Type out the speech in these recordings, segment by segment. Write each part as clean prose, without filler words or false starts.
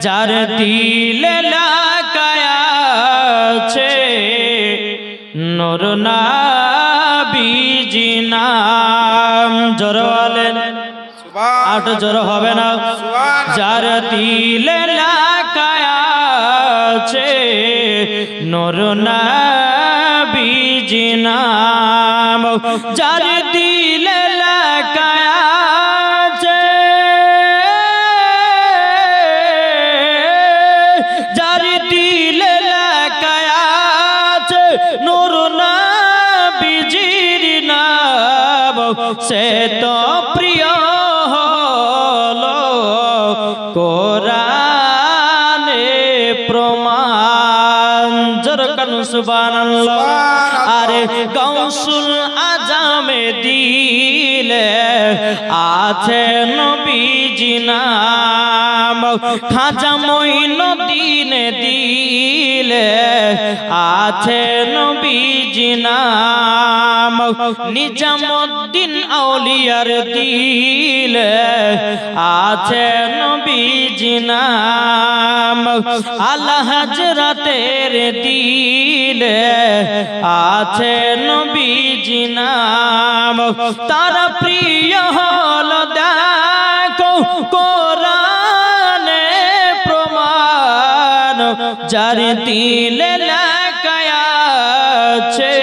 যার দিলে লাগায়াছে নূর নবীজি নাম, জোরে বলেন আট জোরে হবে না। যার দিলে লাগায়াছে নূর নবীজি নাম, যার দিলে লাগায়াছে যার দিলে লাগায়াছে নূর নবীজির নাম, সে তো প্রিয় হলো কোরআনে প্রমাণ, জোরকান সুবহানাল্লাহ। আরে গাউসুল আজমে দিলে আছে নবীজি নাম, খাজা মঈনুদ্দিন দিলে আছে নবীজি নাম, নিজামুদ্দিন আউলিয়ার দিলে আছে নবীজি নাম, আলা হযরতের দিলে আছে নবীজি নাম, তারা প্রিয় হলো দেখো কোরআনে প্রমাণ, যার দিলে লাগায়াছে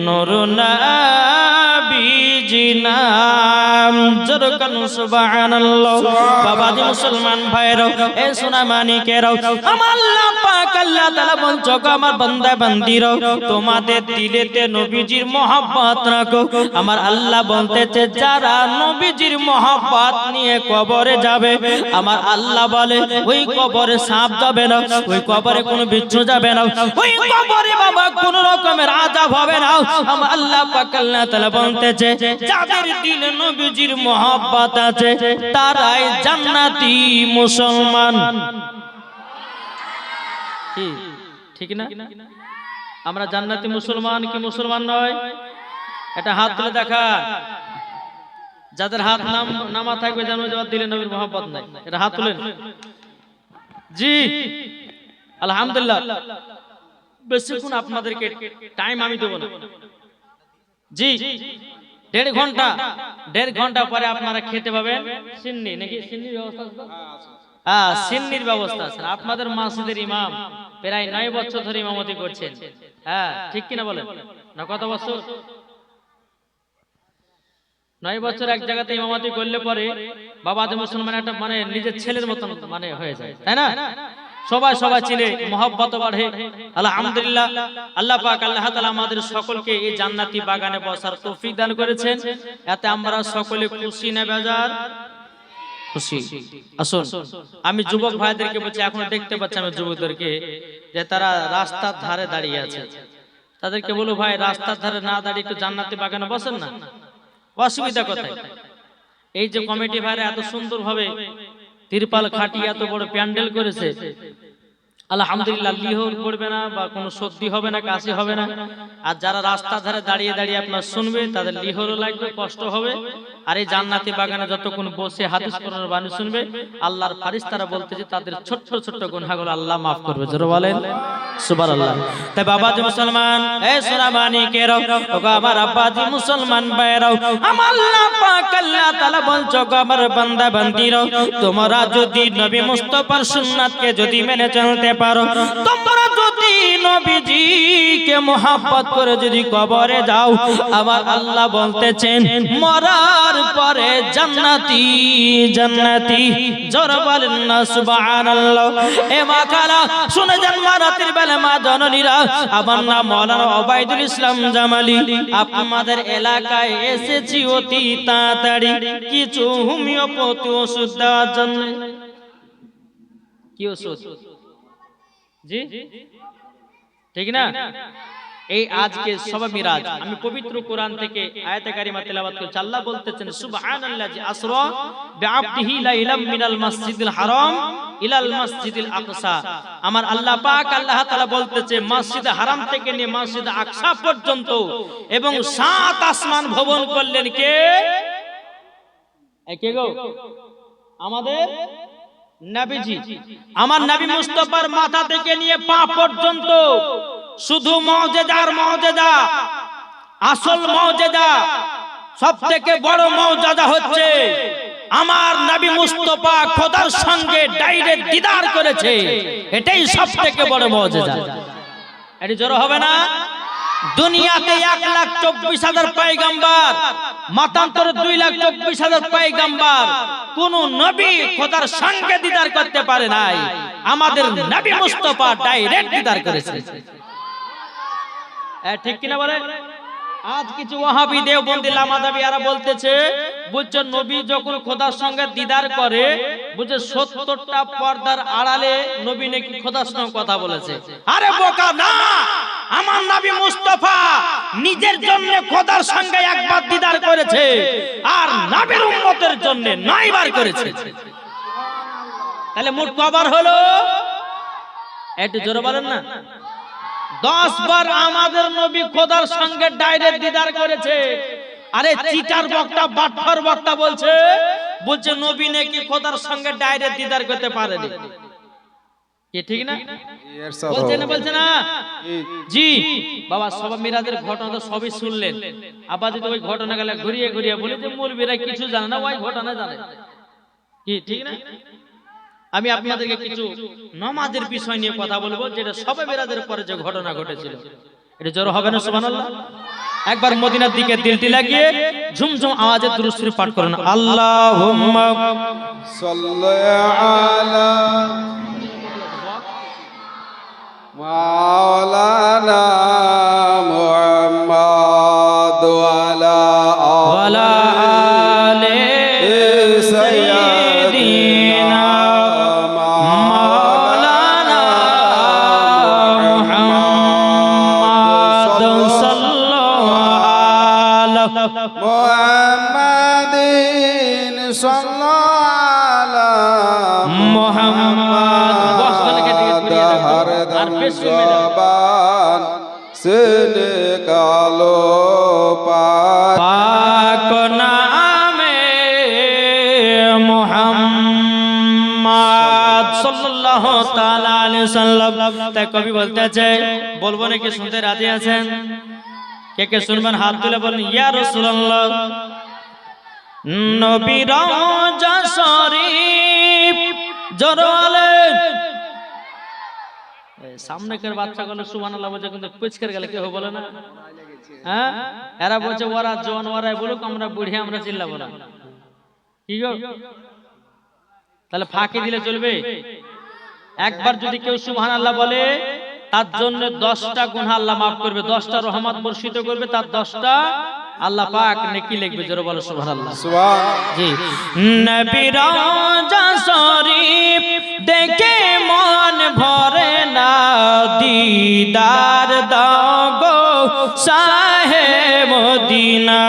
নূর নবীজি নাম, জোরকান সুবহানাল্লাহ। বাবাজি মুসলমান ভাইরা, এ সোনা মানিকেরাও, আমার আল্লাহ পাক আল্লাহ তাআলা বলছো আমার বান্দা বান্দিরা তোমাদের দিলেতে নবীজির মহব্বত রাখো। আমার আল্লাহ বলতেছে যারা নবীজির মহব্বত নিয়ে কবরে যাবে, আমার আল্লাহ বলে ওই কবরে সাপ যাবে না, ওই কবরে কোনো বিচ্ছু যাবে না, ওই কবরে বাবা কোন রকমের আযাব হবে না। আমার আল্লাহ পাক আল্লাহ তাআলা বলতেছে যাদের দিলে নবীজির মহব্বত আছে তারাই জান্নাতি মুসলমান। কি ঠিক না? আমরা জান্নাতি মুসলমান কি মুসলমান নয়? এটা হাত তুলে দেখা। যাদের হাত নামা থাকবে জানো জবাব দিলে নবীর মহব্বত নাই, এটা হাত তুলেন। জি আলহামদুলিল্লাহ। বেশিক্ষণ আপনাদেরকে টাইম আমি দেব না। জি দেড় ঘন্টা পরে আপনারা খেতে পাবেন সিন্নি, নাকি সিন্নির ব্যবস্থা আছে? হ্যাঁ সিন্নির ব্যবস্থা আছে। আপনাদের মসজিদের ইমাম প্রায় 9 বছর ধরে ইমামতি করছেন। হ্যাঁ ঠিক কিনা বলেন না? কত বছর? 9 বছর এক জায়গাতে ইমামতি করলে পরে বাবাজি মুসলমান একটা মানে নিজের ছেলের মতন মানে হয়ে যায়, তাই না? সবাই চিনে, মহব্বত বাড়ে। আলহামদুলিল্লাহ, আল্লাহ পাক আল্লাহ তাআলা আমাদের সকলকে এই জান্নাতি বাগানে বসার তৌফিক দান করেছেন। এতে আমরা সকলে খুশি না বেজার? খুশি। আসুন আমি যুবক ভাইদেরকে বলছি, এখন দেখতে পাচ্ছি আমি যুবকদেরকে যে তারা রাস্তার ধারে দাঁড়িয়ে আছে, তাদেরকে বলো ভাই রাস্তার ধারে না দাঁড়িয়ে একটু জান্নাতি বাগানে বসেন না, অসুবিধা কোথায়? এই যে কমিটি ভাইরা এত সুন্দর ভাবে তিরপাল খাটিয়ে এত বড় প্যান্ডেল করেছে, আলহামদুলিল্লাহ, লিহর পড়বে না বা কোনো সর্দি হবে না, কাশি হবে না। আর যারা রাস্তার ধারে দাঁড়িয়ে আপনার শুনবে তাদের লিহরও লাগবে, কষ্ট হবে। আর এই জান্নাতি বাগানে যতক্ষণ বসে হাদিস কোরআনের বাণী শুনবে, আল্লাহর ফারিস্তারা বলতেছে তাদের ছোট্ট ছোট্ট গুনাহগুলো আল্লাহ মাফ করবে। জোরে বলেন সুবহানাল্লাহ। তাই বাবাজি মুসলমান, এই সোনা মানিকেরাও, ওগো আমার আব্বাজি মুসলমান ভাইরাও, আমার আল্লাহ পাক আল্লাহ তাআলা বলছো গো আমার বান্দা বান্দিরাও, তোমরা যদি নবী মুস্তাফার সুন্নাতকে যদি মেনে চলতে পারো, তোমরা যদি নবীজিকে মহব্বত করে যদি কবরে যাও, আমার আল্লাহ বলতেছেন মরার পরে জান্নাতি জান্নাতি। জোরে বলেন না সুবহানাল্লাহ। এ মা খালা শুনে যান, মা রাতের বেলা মা জননীরা, আমার নাম মাওলানা ওবাইদুল ইসলাম জামালি। আপনাদের এলাকায় এসেছি অতি তাড়াতাড়ি কিছু হোমিওপ্যাথি ওষুধ দেওয়ার জন্য। কি ওষুধ? জি ঠিক না? এই আজকে শবে মিরাজ, আমি পবিত্র কোরআন থেকে আয়াতে কারিমা তেলাওয়াত করছি। আল্লাহ বলতেছেন সুবহানাল্লাযী আসরা বিআবদিহি লাইলাম মিনাল মাসজিদিল হারাম ইলাল মাসজিদিল আকসা। আমার আল্লাহ পাক আল্লাহ তাআলা বলতেছে মসজিদ হারাম থেকে নিয়ে মসজিদ আকসা পর্যন্ত এবং 7 আসমান ভ্রমণ করলেন কে? কে গো? আমাদের নবীজি আমার নবী মুস্তাফার মাথা থেকে নিয়ে পা পর্যন্ত শুধু মুজিজার মুজিজা, আসল মুজিজা, সবথেকে বড় মুজিজা হচ্ছে আমার নবী মুস্তাফা খোদার সঙ্গে ডাইরেক্ট দিদার করেছে। এটাই সবথেকে বড় মুজিজা। এটি জোর হবে না? দুনিয়াতে 1,24,000 পয়গম্বর, মতান্তরে 2,24,000 পয়গম্বর, কোন নবী খোদার সঙ্গে দিদার করতে পারে নাই। আমাদের নবী মুস্তাফা ডাইরেক্ট দিদার করেছে। ঠিক কিনা বলে? আজ কিছু ওয়াহাবি দেওবন্দি লামাদাবিয়ারা বলতেছে, বুঝছো নবী যখন খোদার সঙ্গে দিদার করে, বুঝছো 70টা পর্দার আড়ালে নবী নাকি খোদার সঙ্গে কথা বলেছে। আরে বোকা না, আমার নবী মুস্তাফা নিজের জন্য খোদার সঙ্গে একবার দিদার করেছে, আর নবীর উম্মতের জন্য 9 বার করেছে। তাহলে মোট কবার হলো? একটু জোরে বলেন না। 10 বার আমাদের নবী খোদার সঙ্গে ডাইরেক্ট দিদার করেছে। আরে চিটার বক্তা, বাটফার বক্তা বলছে নবী নাকি খোদার সঙ্গে ডাইরেক্ট দিদার করতে পারেনি। কি ঠিক না? বলছে না? জি বাবা, সব মিরাজের ঘটনা তো সবই শুনলেন। আবার যদি ওই ঘটনা গেলে ঘুরিয়ে ঘুরিয়ে বলে যে মৌলবীরা কিছু জানে না, ওই ঘটনা জানে। কি ঠিক না? আমি আপনাদেরকে কিছু নামাজের বিষয় নিয়ে কথা বলবো, যেটা সবে মিরাজের পরে যে ঘটনা ঘটেছিল। এটা জোর হবে না? সুবহানাল্লাহ। একবার মদিনার দিকে দিলটি লাগিয়ে ঝুমঝুম আওয়াজে দুরূদ শরীফ পাঠ করুন। আল্লাহুম্মা সাল্লি আলা মাওলানা মুহাম্মাদ ওয়ালা আলি সাইয়্যিদিনা মাওলানা মুহাম্মাদ সাল্লাল্লাহু আলা মুহাম্মাদিন সাল্লাল্লাহু আলা মুহাম্মাদ। জবান সে কালো পাক নামে মুহাম্মদ সাল্লাল্লাহু তাআলা আলাইহি সাল্লাম। তাই কবি বলতেছে, বলবো নাকি শুনতে রাজি আছেন? কে কে শুনবেন হাত তুলে বলেন ইয়া রাসূলুল্লাহ। নবী রওজা শরীফ জোরে সামনেকার বাচ্চাগুলো সুবহানাল্লাহ বলছে, কিন্তু পুচকের গেলে কেউ বলে না। হ্যাঁ, এরা বলছে ওরা জোয়ান, ওরাই বলুক, আমরা বুড়ি, আমরা চিল্লাবো না। কি গো, তাহলে ফাঁকি দিলে চলবে? একবার যদি কেউ সুবহানাল্লাহ বলে, তার জন্য 10টা গুনাহ আল্লাহ মাফ করবে, 10টা রহমত বর্ষিত করবে, তার 10টা আল্লাহ পাক নেকি লিখবে। জোরে বলো সুবহানাল্লাহ। জি, নবী রওজা শরীফ দেখে মন ভরে না, দিদার দাও গো শাহে মদিনা,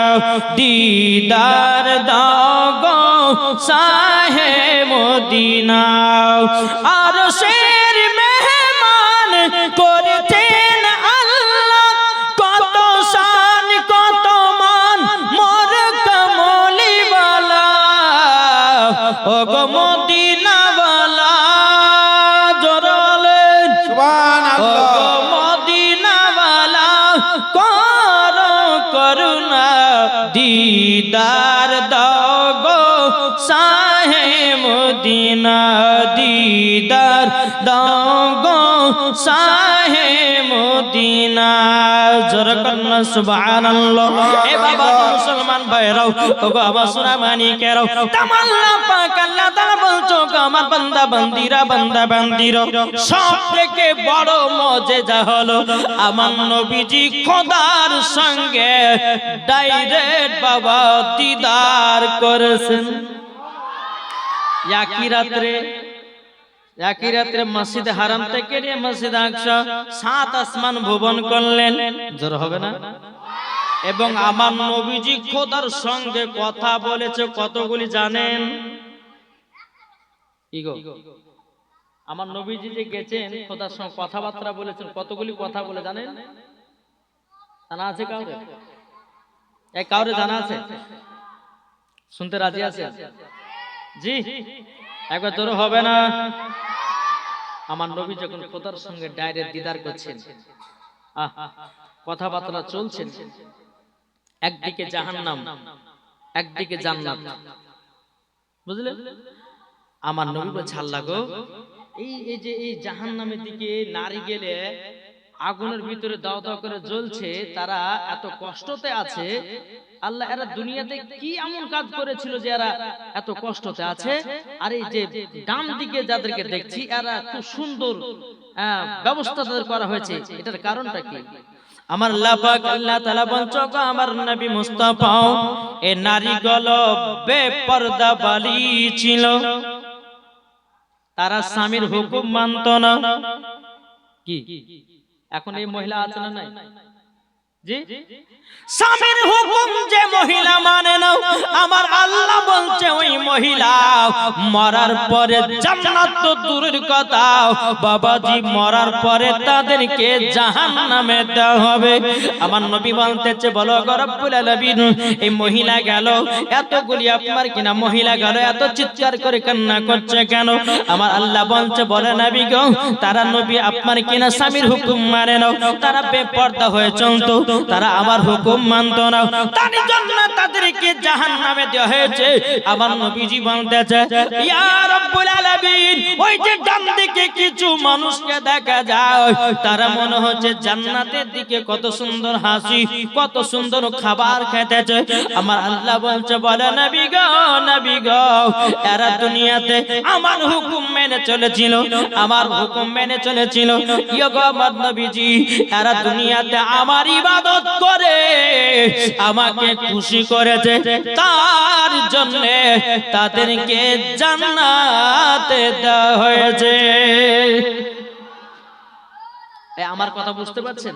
দিদার দাও গো শাহে মদিনা। আর শের মেহমান করতেন আল্লাহ, কত শান কত মান মোর কমলি ওয়ালা, ও গো মদিনা ওয়ালা, জোরে সুবহানাল্লাহ। ও গো মদিনা ওয়ালা, করো করুণা, দিদার দাও গো শাহে মদিনা, দিদার দাও গো শাহে মদিনা। জোরে কন্না সুবহানাল্লাহ। এ বাবা মুসলমান ভাইরাও, ও গো আমার সোনা মানিকেরাও, তামাল্লা পাক আল্লাহ তাআলা বলছো, আমার বান্দা বান্দিরা, বান্দা বান্দিরা, সবথেকে বড় মুজিজা হলো আমার নবীজি খোদার সঙ্গে ডাইরেক্ট বাবা দিদার করেছেন। একই রাত্রে মসজিদ হারাম থেকে নিয়ে মসজিদ আকসা 7 আসমান ভুবন করলেন। জোর হবে না? এবং আমার নবীজি খোদার সঙ্গে কথা বলেছে কতগুলি জানেন? কি গো, আমার নবীজি যে গেছেন খোদার সঙ্গে কথাবার্তা বলেছেন, কতগুলি কথা বলে জানেন? জানা আছে কাউরে? কাউরে জানা আছে? শুনতে রাজি আছে? জি, একবার জোরে হবে না? আমার নবী যখন খোদার সঙ্গে ডাইরেক্ট দিদার করছেন, কথাবার্তা চলছেন, একদিকে জাহান্নাম একদিকে জান্নাত, বুঝলেন? আমার নবী বলছে আল্লাহ গো, এই যে এই জাহান্নামের দিকে নারী গেলে আগুনের ভিতরে দাও দাও করে জ্বলছে, তারা এত কষ্টতে আছে, আল্লাহ এরা দুনিয়াতে কি এমন কাজ করেছিল যে এরা এত কষ্টতে আছে? আর এই যে ডান দিকে যাদেরকে দেখছি এরা খুব সুন্দর ব্যবস্থা তাদের করা হয়েছে, এটার কারণটা কি? আমার আল্লাহ পাক আল্লাহ তাআলা বলছো আমার নবী মুস্তাফা এ নারীগুলো বেপরদা বালি ছিল, তারা স্বামীর হুকুম মানত না। কি এখন এই মহিলা আছে না নাই? জি, স্বামীর হুকুম যে মহিলা মানে না, আমার আল্লাহ বলছে ওই মহিলা মরার পরে জান্নাত তো দূরের কথা বাবাজি, মরার পরে তাদেরকে জাহান্নামে দেওয়া হবে। আমার নবী বলতেছে বলো গো রব্বুল আলামিন, এই মহিলা গেল এতগুলি আপনার কিনা মহিলা গেল এত চিৎকার করে কান্না করছে কেন? আমার আল্লাহ বলছে বলে নবী গো, তারা নবী আপনার কিনা স্বামীর হুকুম মানে না, তারা বেপরদা হয়ে চলতো, তারা আমার হুকুম মানত না, তার জন্য তাদেরকে জাহান্নামে দেওয়া হয়েছে। আমার নবীজি বলতেছে ইয়া রাব্বুল আলামিন, ওই যে ডান দিকে কিছু মানুষকে দেখা যায়, তারা মনে হচ্ছে জান্নাতের দিকে কত সুন্দর হাসি, কত সুন্দর খাবার খেতেছে। আমার আল্লাহ বলছে বলে নবী গো, এরা দুনিয়াতে আমার হুকুম মেনে চলেছিল, আমার হুকুম মেনে চলেছিল। ইয়া গো আমার নবীজি, এরা দুনিয়াতে আমার ইবাদত করে আমাকে খুশি করেছে, তার জন্য তাদেরকে জান্নাতে দেওয়া হয়েছে। আমার কথা বুঝতে পারছেন?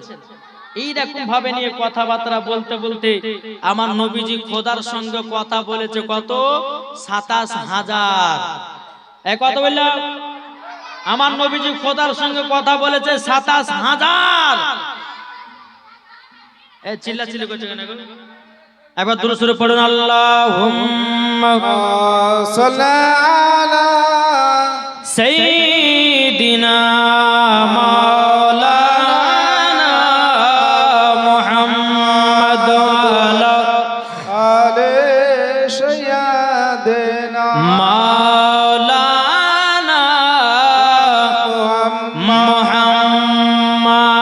এইরকম ভাবে নিয়ে কথাবার্তা বলতে বলতে আমার নবীজি খোদার সঙ্গে কথা বলেছে কত? ২৭,০০০। কত বললাম? আমার নবীজি খোদার সঙ্গে কথা বলেছে ২৭,০০০। চিল্লাচিল্লি করছে কেন? একবার দুরূদ শরীফ পড়ুন, আল্লাহুম্মা সাল্লি আলা সাইয়্যিদিনা মাওলানা মুহাম্মদ ওয়া আলি সাইয়্যিদিনা মাওলানা মুহাম্মদ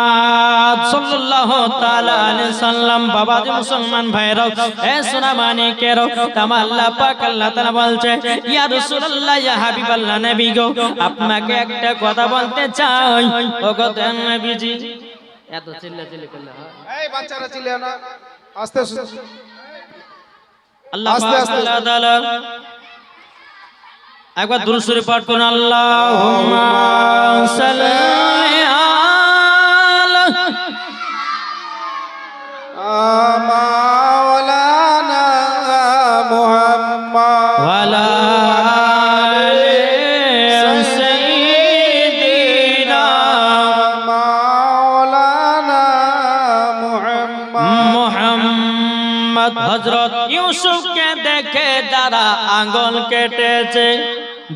সাল্লাল্লাহু তাআলা আলাইহি সাল্লাম। বাবা যে মুসলমান ভাইরাও, এ সোনা মানিকেরও, তামা আল্লাহ পাক আল্লাহ তাআলা বলছে ইয়া রাসূলুল্লাহ, ইয়া হাবিবাল্লাহ, নবী গো, আপনাকে একটা কথা বলতে চাই। ও গো নবীজি, এত চিল্লাচিল্লি করলে হয়? এই বাচ্চারা চিল্লায় না, আস্তে আস্তে আল্লাহ পাক আল্লাহ তাআলা একবার দুরূদ শরীফ পাঠ করুন, আল্লাহুম্মা সাল্লি আলা মাওলানা মুহাম্মদ ওয়া আলা আলি সাইয়্যিদিনা মাওলানা মুহাম্মদ। হযরত ইউসুফকে দেখে যারা আঙ্গুল কেটেছে,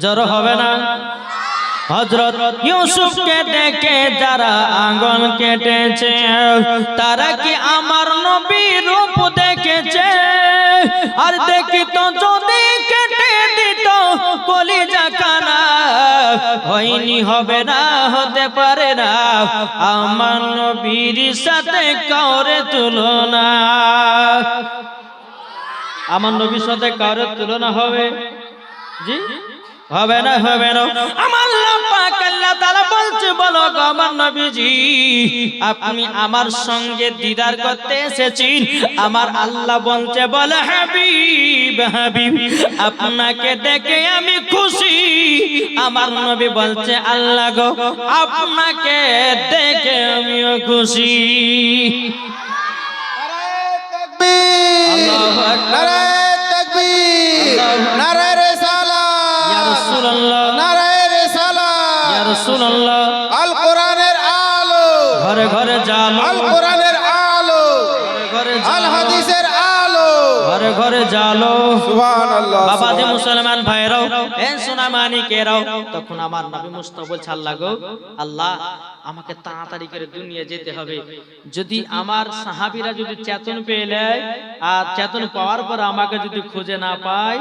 জোর হবে না? হযরত ইউসুফকে দেখে যারা আঙ্গুল কেটেছে, তারা কি আমার নবীর রূপ দেখেছে? আর দেখিত যদি কেটে দিত কলিজা কানা, হয়নি, হবে না, হতে পারে না আমার নবীর সাথে কাউরে তুলনা। আমার নবীর সাথে কাউরে তুলনা হবে? জি হবে না, হবে না। আমার আল্লাহ পাক আল্লাহ তাআলা বলছে বলো গো আমার নবীজি, আপনি আমার সঙ্গে দিদার করতে এসেছেন। আমার আল্লাহ বলছে বলে হাবিব হাবিব, আপনাকে দেখে আমি খুশি। আমার নবী বলছে আল্লাহ গো, আপনাকে দেখে আমিও খুশি। আল্লাহু আকবার, নারে তাকবীর, নারে আল কোরআনের আলো ঘরে ঘরে জালো, আল কোরআনের আলো ঘরে ঘরে, আল হাদিসের আলো ঘরে ঘরে জালো সুবহানাল্লাহ বাবা যে মুসলমান ভাইরাও এ সোনা মানিকেরাও তখন আমার নবী মুস্তাফা বলছে আল্লাহ গো আল্লাহ আমাকে তাড়াতাড়ি করে দুনিয়া যেতে হবে যদি আমার সাহাবীরা যদি চেতন পেয়ে নেয় আর চেতন পাওয়ার পর আমাকে যদি খুঁজে না পায়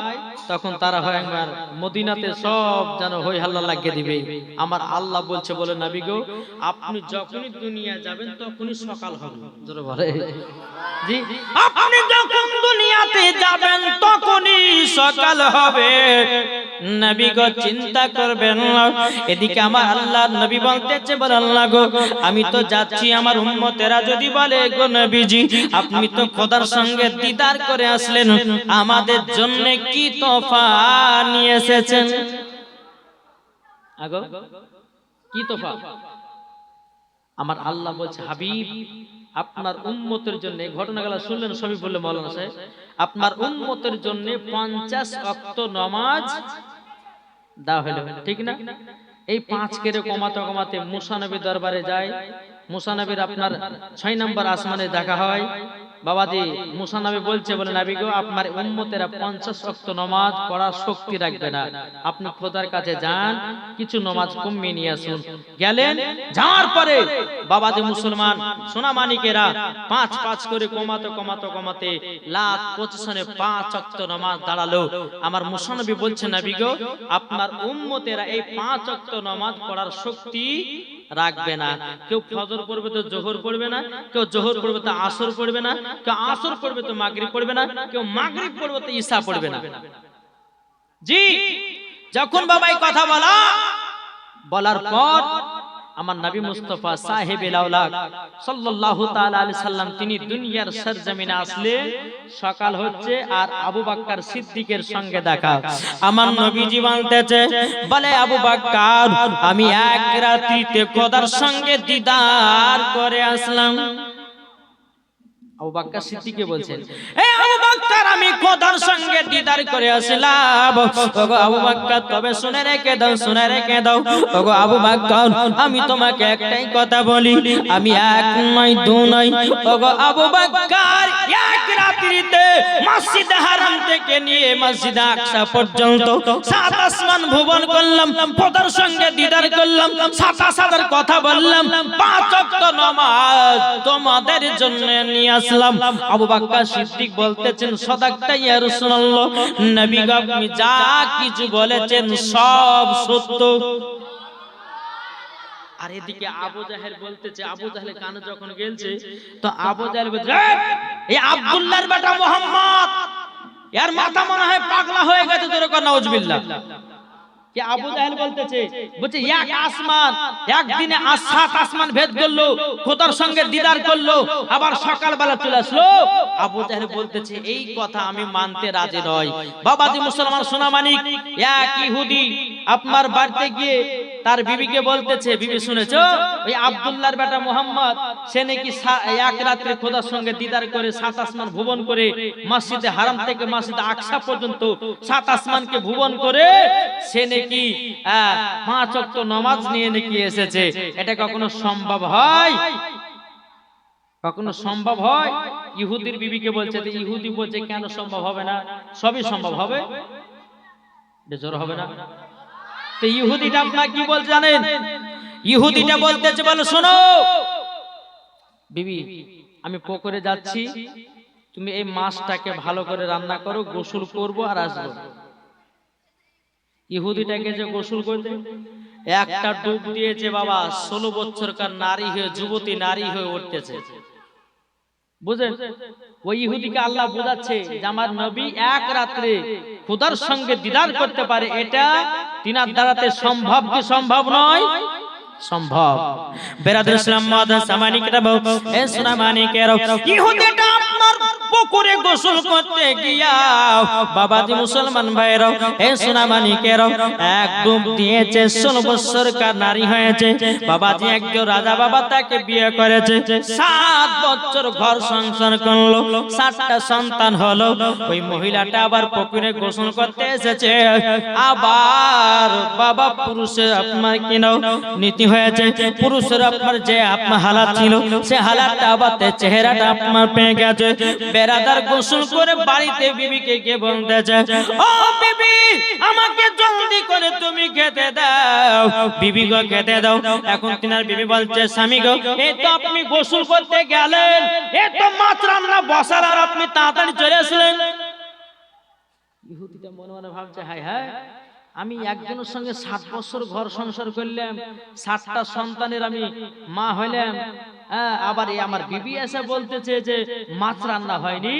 তখন তারা হয় আমার মদিনাতে সব যেন হই হাল্লা লাগিয়ে দিবে আমার আল্লাহ বলছে বলে নবী গো আপনি যখনই দুনিয়া যাবেন তখনই সকাল হবে জোরে বলে জি আপনি যখন দুনিয়াতে যাবেন তখনই সকাল হবে নবী গো চিন্তা করবেন না এদিকে আমার আল্লাহর নবী বলতেছে বলে আল্লাহ গো আমি তো যাচ্ছি আমার উম্মতেরা যদি বলে গো নবীজি আপনি তো খোদার সঙ্গে দিদার করে আসলেন আমাদের জন্য কি তোফা নিয়ে এসেছেন আগো কি তোফা আমার আল্লাহ বলছে হাবিব আপনার উম্মতের জন্য ঘটনাগুলো শুনলেন সবই বললে মাওলানা সাহেব আপনার উম্মতের জন্য 50 ওয়াক্ত নামাজ দেওয়া হলো ঠিক না এই 5 করে কমাতে কমাতে মুসা নবী দরবারে যায় মুসা নবীর আপনার 6 নম্বর আসমানে দেখা হয় বাবাজি মুসা নবী বলছে বলে নবী গো আপনার উম্মতেরা 50 ওয়াক্ত নামাজ পড়ার শক্তি রাখবে না আপনি খোদার কাছে যান কিছু নামাজ কমিয়ে নিয়ে আসুন গেলেন যাওয়ার পরে বাবাজি মুসলমান সোনা মানিকেরা 5 করে কমাতে কমাতে কমাতে লাখ পজিশনে 5 ওয়াক্ত নামাজ দাঁড়ালো আমার মুসা নবী বলছে নবী গো আপনার উম্মতেরা এই 5 ওয়াক্ত নামাজ পড়ার শক্তি রাখবে না কেউ ফজর পড়বে তো জোহর পড়বে না কেউ জোহর পড়বে তো আসর পড়বে না কেউ আসর পড়বে তো মাগরিব পড়বে না কেউ মাগরিব পড়বে তো ঈশা পড়বে না জি যখন বাবা এই কথা বলার পর আমার নবী মুস্তাফা সাহেবে লাউলাক সাল্লাল্লাহু তাআলা আলাইহি সাল্লাম তিনি দুনিয়ার সরজমিনে আসলে সকাল হচ্ছে আর আবু বকর সিদ্দিকের সঙ্গে দেখা আমার নবীজি বলতেছে বলে আবু বকর আমি এক রাত্রিতে খোদার সঙ্গে দিদার করে আসলাম আবু বকর সিদ্দিককে বলছেন এই আবু বকর আমি খোদার সঙ্গে দিদার করে আসলাম ওগো আবু বকর তবে শুনে রেখে দাও ওগো আবু বকর আমি তোমাকে একটাই কথা বলি আমি এক নয় দু নয় ওগো আবু বকর এক রাত্রিতে মসজিদ হারাম থেকে নিয়ে মসজিদ আকসা পর্যন্ত 7 আসমান ভুবন করলাম খোদার সঙ্গে দিদার করলাম 27 কথা বললাম 5 ওয়াক্ত নামাজ তোমাদের জন্য নিয়ে আসলাম আবু বকর সিদ্দিক বলতেছেন সাদাকতা ইয়া রাসূলুল্লাহ নবী গো আপনি যা কিছু বলেছেন সব সত্য আর এদিকে আবু জাহেল বলতেছে আবু জাহেল কানে যখন গেলছে তো আবু জাহেল বলছে এই আব্দুল্লাহর বেটা মুহাম্মদ এর মাথা মনে হয় পাগলা হয়ে গেছে জোরে কর নাউজুবিল্লাহ কি আবু জাহেল বলতেছে বলছে এক আসমান একদিনে 7 আসমান ভেদ করলো খোদার সঙ্গে দিদার করলো আবার সকালবেলা চলে আসলো আবু জাহেল বলতেছে এই কথা আমি মানতে রাজি নই বাবাজি মুসলমান সোনা মানিক এক ইহুদি আপনার বাড়িতে গিয়ে তার বিবিকে বলতেছে বিবি শুনেছো ওই আব্দুল্লাহর বেটা মুহাম্মদ সে নাকি এক রাতে খোদার সঙ্গে দিদার করে 7 আসমান ভুবন করে মসজিদে হারাম থেকে মসজিদ আকসা পর্যন্ত 7 আসমানকে ভুবন করে সে নাকি 5 ওয়াক্ত নামাজ নিয়ে নাকি এসেছে এটা কখনো সম্ভব হয় কখনো সম্ভব হয় ইহুদির বিবিকে বলছে যে ইহুদি বলছে কেন সম্ভব হবে না সবই সম্ভব হবে জোর হবে না তো ইহুদিটা আপনারা কি বল জানেন ইহুদিটা বলতেছে বলে শোনো বিবি আমি পুকুরে যাচ্ছি তুমি এই মাছটাকে ভালো করে রান্না করো গোসল করব আর আসবো ইহুদিটাকে যে গোসল করতে একটা ডুব দিয়েছে বাবা 16 বছরকার নারী হয়ে যুবতী নারী হয়ে উঠতেছে বুঝেন ওই ইহুদিকে আল্লাহ বোঝাচ্ছে যে আমার নবী এক রাতে খোদার সঙ্গে দিদার করতে পারে এটা তিনার দ্বারাতে সম্ভব কি সম্ভব নয় সম্ভব বেরাদর ইসলাম মাদান সামানিকরা এ সোনা মানিকেরা ইহুদিটা আপনার পুকুরে গোসল করতে গিয়া বাবাজি মুসলমান ভাইরা এ সোনা মানিকেরা এক ডুব দিয়েছে 16 বছরকার নারী হয়েছে বাবাজি একজন রাজা বাবা তাকে বিয়ে করেছে 7 বছর ঘর সংসার করলো 7টা সন্তান হলো ওই মহিলাটা আবার পুকুরে গোসল করতে এসেছে আবার বাবা পুরুষের আপনার কিনো নীতি হয়েছে পুরুষের আপনার যে আপনার হালাত ছিল সে হালাতটা আবার চেহারাটা আপনার পেয়ে গেছে পেরাদার গোসল করে বাড়িতে বিবিকে গিয়ে বলতেছে, ও বিবি আমাকে জলদি করে তুমি খেতে দাও, বিবি গো খেতে দাও। এখন তিনার বিবি বলছে, স্বামী গো এই তো আপনি গোসল করতে গেলেন, এই তো মাছ রান্না বসার আর আপনি তাড়াতাড়ি চলে আসলেন। ইহুদিটা মনে মনে ভাবছে, হায় হায় আমি একজনের সঙ্গে 7 বছর ঘর সংসার করলাম, 7টা সন্তানের আমি মা হইলাম, আবার এই আমার বিবি এসে বলতেছে যে মাছ রান্না হয়নি।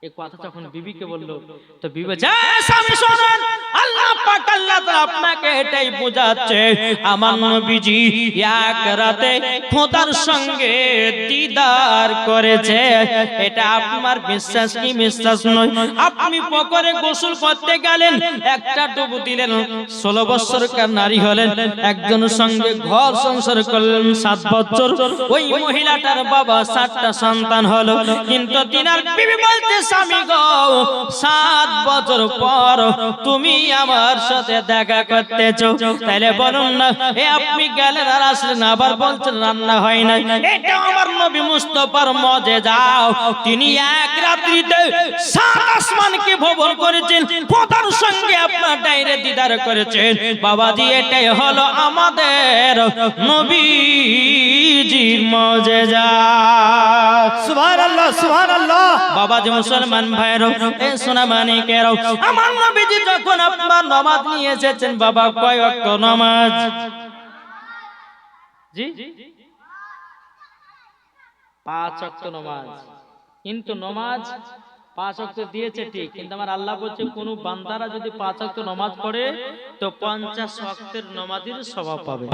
এই কথা যখন বিবিকে বললো, তো বিবি বলছে, স্বামী শুনুন, আল্লাহ পাক আল্লাহ তাআলা আপনাকে এটাই বোঝাচ্ছে আমার নবীজি এক রাতে খোদার সঙ্গে দিদার করেছে। এটা আপনার বিশ্বাস কি বিশ্বাস নয়? আপনি পুকুরে গোসল করতে গেলেন, একটা ডুব দিলেন, 16 বছরকার নারী হলেন, একজনের সঙ্গে ঘর সংসার করলেন 7 বছর, ওই মহিলাটার বাবা 7টা সন্তান হলো, কিন্তু তিনার বিবি বলতে, স্বামী গো 7 বছর পর তুমি আমার সাথে দেখা করতেছো, তাহলে বলুন না এ আপনি গেলেন আর আসলেন আবার বলছেন রান্না হয় না। এটা আমার নবী মুস্তাফার মুজিজা। তিনি এক রাত্রিতে 7 আসমানকে ভ্রমণ করেছেন, খোদার সঙ্গে আপনার ডাইরে দিদার করেছেন। বাবাজি এটাই হলো আমাদের নবীজির মুজিজা। সুবহানাল্লাহ সুবহানাল্লাহ। বাবাজি মুসলমান ভাইরা, এ সোনা মানিকেরা, আমার নবীজি যখন আপনার নামাজ নিয়ে এসেছেন, বাবা কয় ওয়াক্ত নামাজ? জি 5 ওয়াক্ত নামাজ। কিন্তু নামাজ 5 ওয়াক্ত দিয়েছে ঠিক, কিন্তু আমার আল্লাহ বলছে কোন বান্দারা যদি 5 ওয়াক্ত নামাজ পড়ে তো 50 ওয়াক্তের নামাজের সওয়াব পাবে।